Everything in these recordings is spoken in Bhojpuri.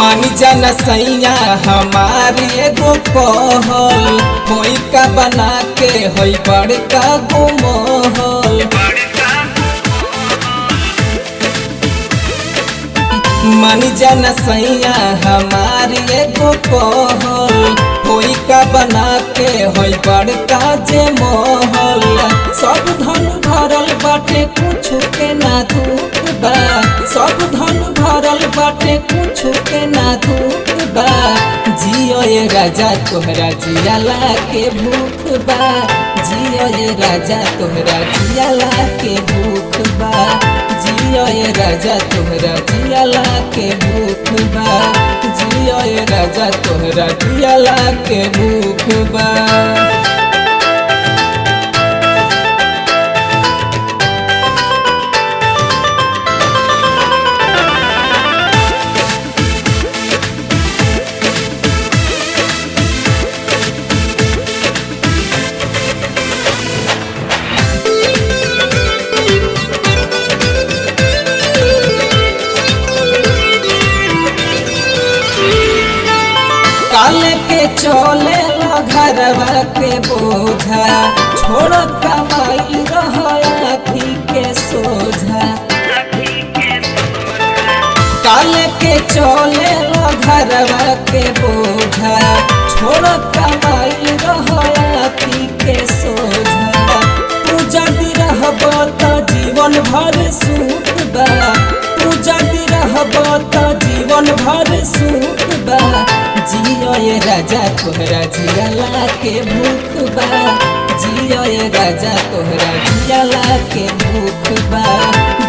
मान जाना सैया हमारी एगो कहल होई का बना के होई बड़का गो महल। मान जाना सैया हमारी एगो कहल होई का बना के होई बड़का जे महल। सब धन भरल बाटे कुछ के ना दुख बा, सब धन भरल बाटे कुछ के ना दुख बा। जियो ये राजा तोहरा जियाला के भूख बा, जियो ये राजा तोहरा जियाला के भूख बा, जियो ये राजा तोहरा जियाला के भूख बा, जियो ये राजा तोहरा जियाला के भूख बा। काले के चले घरवा के बोझा छोड़ कमाई रही के सोझा। काले के चले घरवा के बोझा छोड़ कमाई रही के सोझा। तू जदि रहब त जीवन भर सुख बा, तू जदि रहब त जीवन भर सुख बा। जियो ये राजा तोहरा जियाला के भूख बा, जियो ये राजा तोहरा जियाला के भूख बा,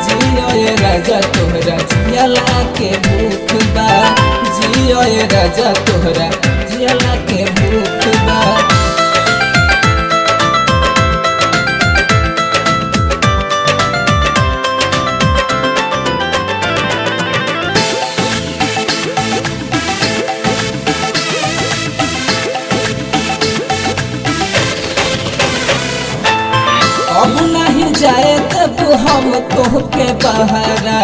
जियो ये राजा तोहरा जियाला के भूख बा, जियो ये राजा तोहरा जियाला के भूख बा। अब नहीं जाए तब हम तोहके बहरा,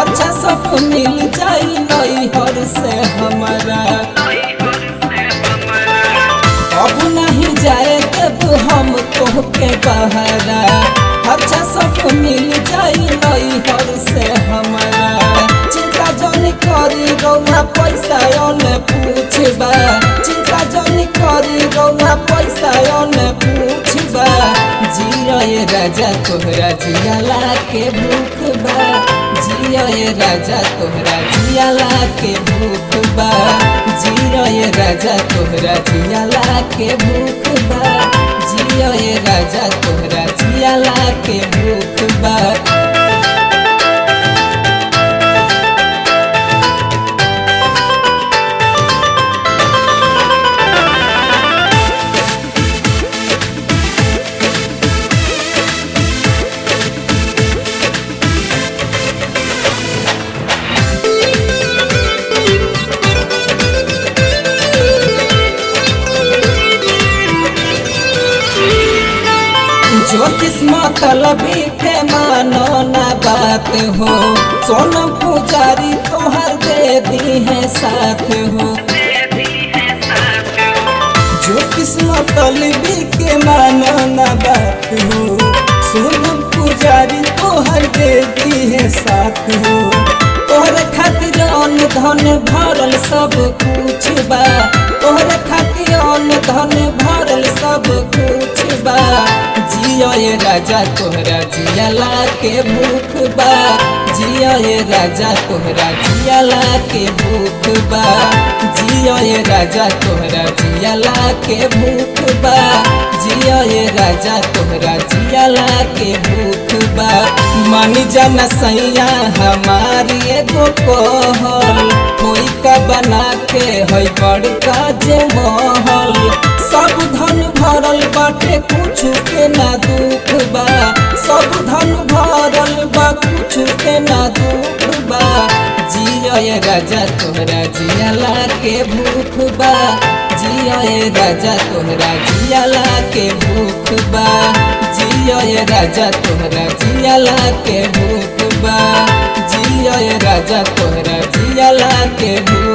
अच्छा सब मिल जाई नैहर से हमारा। अब नहीं जाए तब हम तोहके बहरा, अच्छा सब मिल जाई नैहर से हमारा। चिंता जन करी रौआ पैसा ओने पूछबा, चिंता जन करी रौआ पैसा ओने पूछबा। जियो ये राजा तोहरा जियाला के भूख बा, जियो ये राजा तोहरा जियाला के भूख बा, जियो ये राजा तोहरा जियाला के भूख बा, जियो ये राजा तोहरा जियाला के भूख बा। जो किस्मत लबी के मानो ना बात हो, सोनम पुजारी तोहर दे दी है साथ हो। जो किस्मत लबी के मानो ना बात हो, सोनम पुजारी तोहर दे दी है साथ हो। तोहरे खातिर अन्न धन भरल सब कुछ बा, तोहरे खातिर अन्न धन भरल सब कुछ बा। जियो ये राजा तोहरा जियाला के भूख बा, जियो ये राजा तोहरा जियाला के भूख बा, जियो ये राजा तोहरा जियाला के भूख बा, जियो ये राजा तोहरा जियाला के भूख बा। मान जाना सैया हमारी एगो कहल होई का बना के होई बड़का जे महल। सब धन भरल बाटे कुछ के ना दुख बा, सब धन भरल बा कुछ के ना दुख बा। जियो ये राजा तोहरा जियाला के भूख बा, जियो ये राजा तोहरा जियाला के भूख बा, जियो ये राजा तोहरा जियाला के भूख बा, जियो ये राजा तोहरा जियाला के भूख